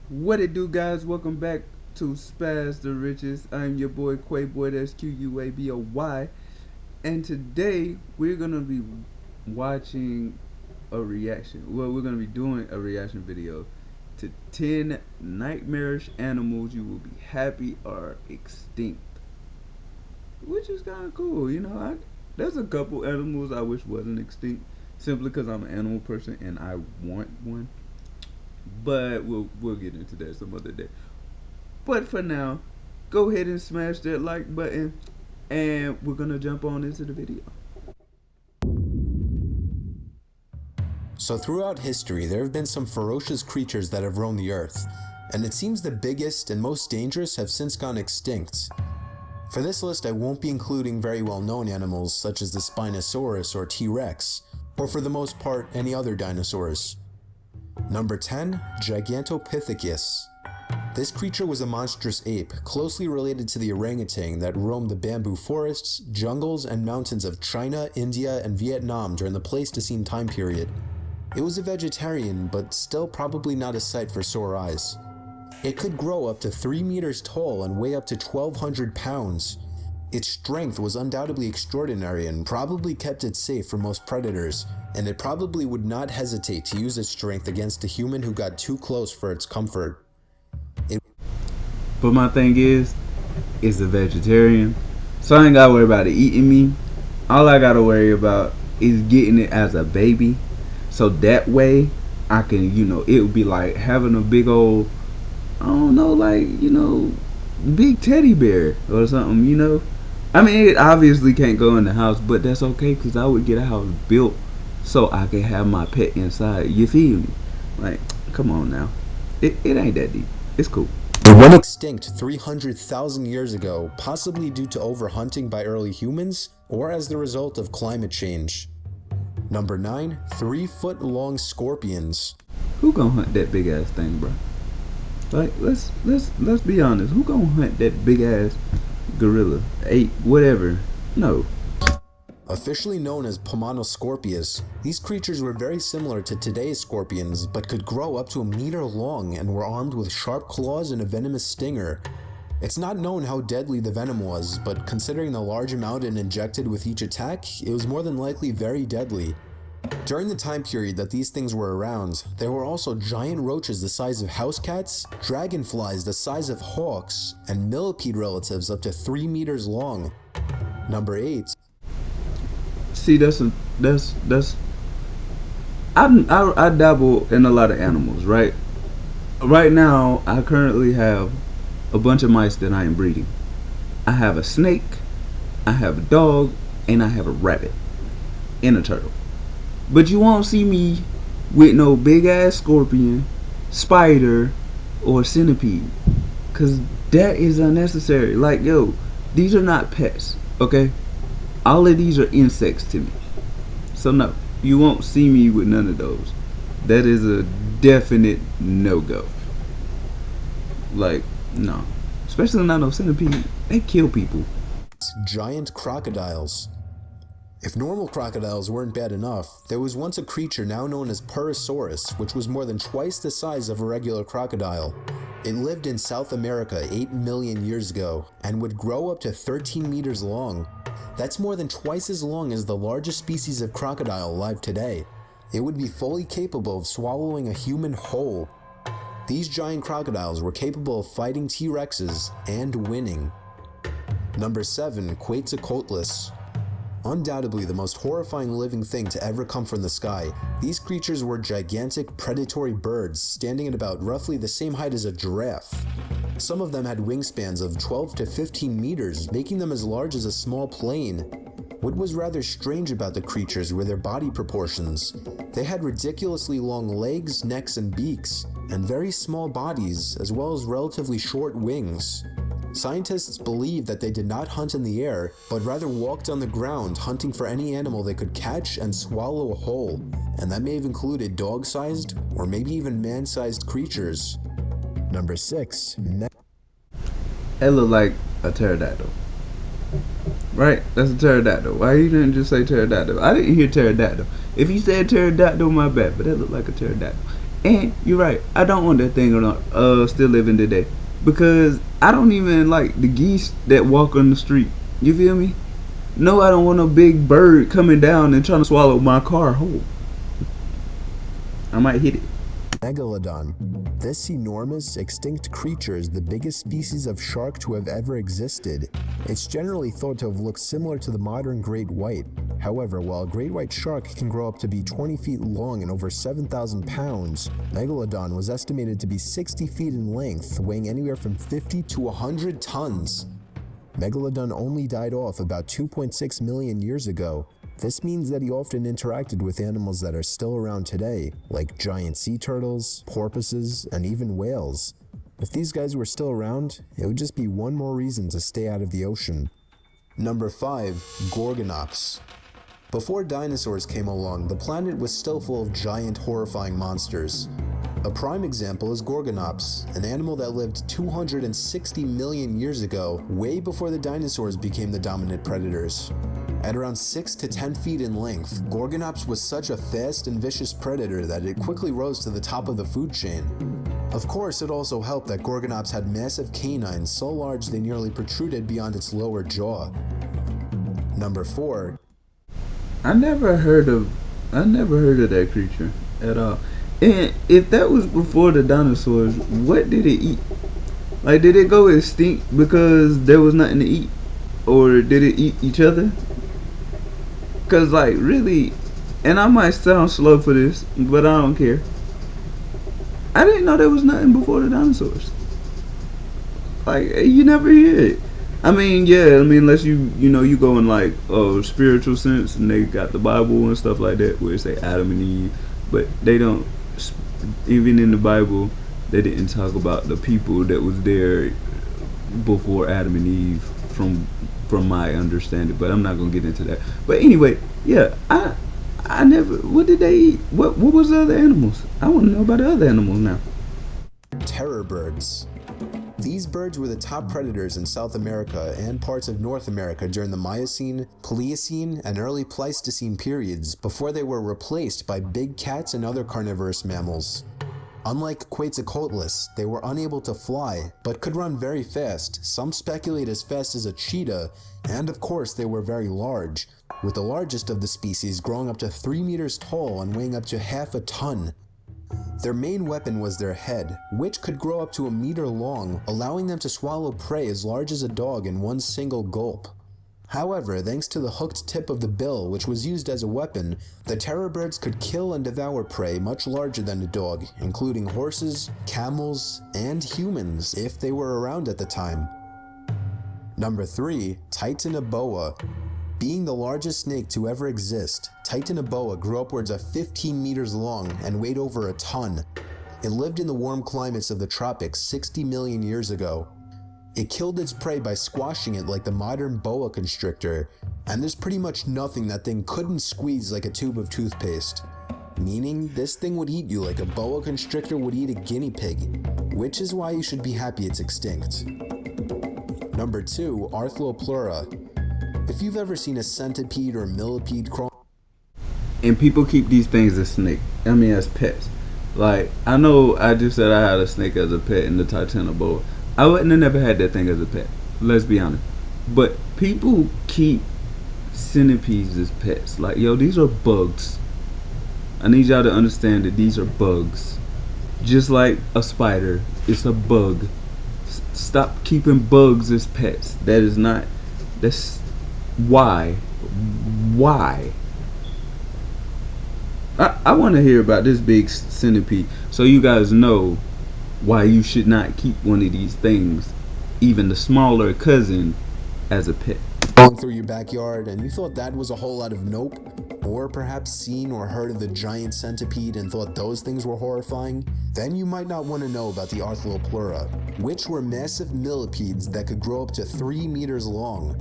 What it do, guys? Welcome back to Spaz the Riches. I'm your boy Quayboy, that's QUABOY, and today we're gonna be watching a reaction. Well, we're gonna be doing a reaction video to 10 nightmarish animals you will be happy are extinct, which is kind of cool. There's a couple animals I wish wasn't extinct, simply because I'm an animal person and I want one. But we'll get into that some other day. But for now, go ahead and smash that like button, and we're gonna jump on into the video. So throughout history, there have been some ferocious creatures that have roamed the earth, and it seems the biggest and most dangerous have since gone extinct. For this list, I won't be including very well-known animals such as the Spinosaurus or T-Rex, or for the most part, any other dinosaurs. Number 10, Gigantopithecus. This creature was a monstrous ape, closely related to the orangutan that roamed the bamboo forests, jungles, and mountains of China, India, and Vietnam during the Pleistocene time period. It was a vegetarian, but still probably not a sight for sore eyes. It could grow up to 3 meters tall and weigh up to 1,200 pounds. Its strength was undoubtedly extraordinary and probably kept it safe from most predators, and it probably would not hesitate to use its strength against a human who got too close for its comfort. But my thing is, it's a vegetarian, so I ain't gotta worry about it eating me. All I gotta worry about is getting it as a baby, so that way I can, it would be like having a big old, I don't know, like, big teddy bear or something. I mean, it obviously can't go in the house, but that's okay, because I would get a house built so I can have my pet inside. You feel me? Like, come on now. It ain't that deep. It's cool. It went extinct 300,000 years ago, possibly due to overhunting by early humans or as the result of climate change. Number 9, 3-foot-long scorpions. Who gonna hunt that big ass thing, bro? Like, let's be honest. Who gonna hunt that big ass gorilla, ape, whatever? No. Officially known as Pomanoscorpius, these creatures were very similar to today's scorpions, but could grow up to a meter long and were armed with sharp claws and a venomous stinger. It's not known how deadly the venom was, but considering the large amount it injected with each attack, it was more than likely very deadly. During the time period that these things were around, there were also giant roaches the size of house cats, dragonflies the size of hawks, and millipede relatives up to 3 meters long. Number 8. See, I dabble in a lot of animals, right? Right now, I currently have a bunch of mice that I am breeding. I have a snake, I have a dog, and I have a rabbit and a turtle. But you won't see me with no big ass scorpion, spider, or centipede, cause that is unnecessary. Like, yo, these are not pets, okay? All of these are insects to me. So no, you won't see me with none of those. That is a definite no-go. Like, no. Especially not no centipede. They kill people. Giant crocodiles. If normal crocodiles weren't bad enough, there was once a creature now known as Purosaurus, which was more than twice the size of a regular crocodile. It lived in South America 8 million years ago, and would grow up to 13 meters long. That's more than twice as long as the largest species of crocodile alive today. It would be fully capable of swallowing a human whole. These giant crocodiles were capable of fighting T-Rexes and winning. Number 7, Quetzalcoatlus. Undoubtedly the most horrifying living thing to ever come from the sky, these creatures were gigantic predatory birds standing at about roughly the same height as a giraffe. Some of them had wingspans of 12 to 15 meters, making them as large as a small plane. What was rather strange about the creatures were their body proportions. They had ridiculously long legs, necks, and beaks, and very small bodies, as well as relatively short wings. Scientists believe that they did not hunt in the air, but rather walked on the ground hunting for any animal they could catch and swallow whole, and that may have included dog-sized or maybe even man-sized creatures. Number 6. It looked like a pterodactyl. Right? That's a pterodactyl. Why you didn't just say pterodactyl? I didn't hear pterodactyl. If you said pterodactyl, my bad, but that looked like a pterodactyl. And you're right, I don't want that thing still living today, because I don't even like the geese that walk on the street. You feel me? No, I don't want a big bird coming down and trying to swallow my car whole. I might hit it. Megalodon. This enormous, extinct creature is the biggest species of shark to have ever existed. It's generally thought to have looked similar to the modern great white. However, while a great white shark can grow up to be 20 feet long and over 7,000 pounds, Megalodon was estimated to be 60 feet in length, weighing anywhere from 50 to 100 tons. Megalodon only died off about 2.6 million years ago. This means that he often interacted with animals that are still around today, like giant sea turtles, porpoises, and even whales. If these guys were still around, it would just be one more reason to stay out of the ocean. Number 5. Gorgonops. Before dinosaurs came along, the planet was still full of giant, horrifying monsters. A prime example is Gorgonops, an animal that lived 260 million years ago, way before the dinosaurs became the dominant predators. At around 6 to 10 feet in length, Gorgonops was such a fast and vicious predator that it quickly rose to the top of the food chain. Of course, it also helped that Gorgonops had massive canines so large they nearly protruded beyond its lower jaw. Number 4. I never heard of that creature at all. And if that was before the dinosaurs, what did it eat? Like, did it go extinct because there was nothing to eat? Or did it eat each other? Cause like really, and I might sound slow for this, but I don't care. I didn't know there was nothing before the dinosaurs. Like, you never hear it. I mean, yeah, unless you go in like spiritual sense, and they got the Bible and stuff like that where it say Adam and Eve, but they don't. Even in the Bible, they didn't talk about the people that was there before Adam and Eve, from my understanding, but I'm not gonna get into that. But anyway, yeah, I never. What did they eat? What was the other animals? I want to know about the other animals now. Terror birds. These birds were the top predators in South America and parts of North America during the Miocene, Pliocene, and early Pleistocene periods before they were replaced by big cats and other carnivorous mammals. Unlike Quetzalcoatlus, they were unable to fly, but could run very fast, some speculate as fast as a cheetah, and of course they were very large, with the largest of the species growing up to 3 meters tall and weighing up to half a ton. Their main weapon was their head, which could grow up to a meter long, allowing them to swallow prey as large as a dog in one single gulp. However, thanks to the hooked tip of the bill, which was used as a weapon, the terror birds could kill and devour prey much larger than a dog, including horses, camels, and humans if they were around at the time. Number 3. Titanoboa. Being the largest snake to ever exist, Titanoboa grew upwards of 15 meters long and weighed over a ton. It lived in the warm climates of the tropics 60 million years ago. It killed its prey by squashing it like the modern boa constrictor, and there's pretty much nothing that thing couldn't squeeze like a tube of toothpaste. Meaning, this thing would eat you like a boa constrictor would eat a guinea pig, which is why you should be happy it's extinct. Number 2. Arthropleura. If you've ever seen a centipede or millipede crawl, And people keep these things as as pets. Like, I know I just said I had a snake as a pet in the Titanoboa. I wouldn't have never had that thing as a pet. Let's be honest. But people keep centipedes as pets. Like, yo, these are bugs. I need y'all to understand that these are bugs. Just like a spider, it's a bug. Stop keeping bugs as pets. That's why. I want to hear about this big centipede, so you guys know why you should not keep one of these things, even the smaller cousin, as a pet. going through your backyard and you thought that was a whole lot of nope, or perhaps seen or heard of the giant centipede and thought those things were horrifying, then you might not want to know about the Arthropleura, which were massive millipedes that could grow up to 3 meters long.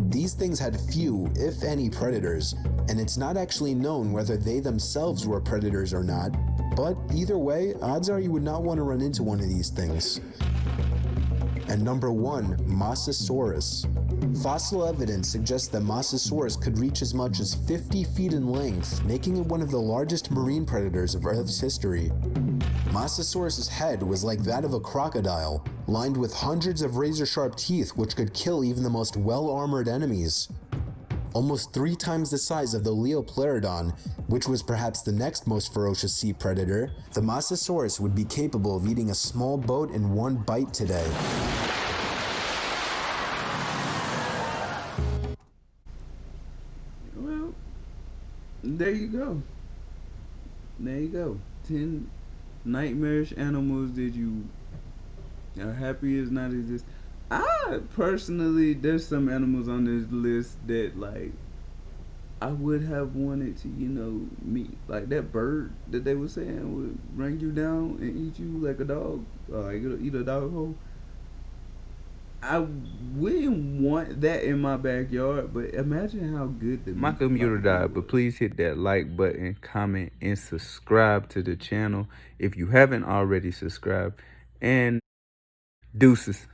These things had few, if any, predators, and it's not actually known whether they themselves were predators or not, but either way, odds are you would not want to run into one of these things. And number 1, Mosasaurus. Fossil evidence suggests that Mosasaurus could reach as much as 50 feet in length, making it one of the largest marine predators of Earth's history. Mosasaurus's head was like that of a crocodile, lined with hundreds of razor-sharp teeth which could kill even the most well-armored enemies. Almost 3 times the size of the Leopleurodon, which was perhaps the next most ferocious sea predator, the Mosasaurus would be capable of eating a small boat in one bite today. Well, there you go. There you go. 10 nightmarish animals that you are happy is not exist. I personally, there's some animals on this list that like I would have wanted to, meet. Like that bird that they were saying would bring you down and eat you like a dog, like eat a dog hole. I wouldn't want that in my backyard, but imagine how good the my computer died. But please hit that like button, comment, and subscribe to the channel if you haven't already subscribed. And deuces.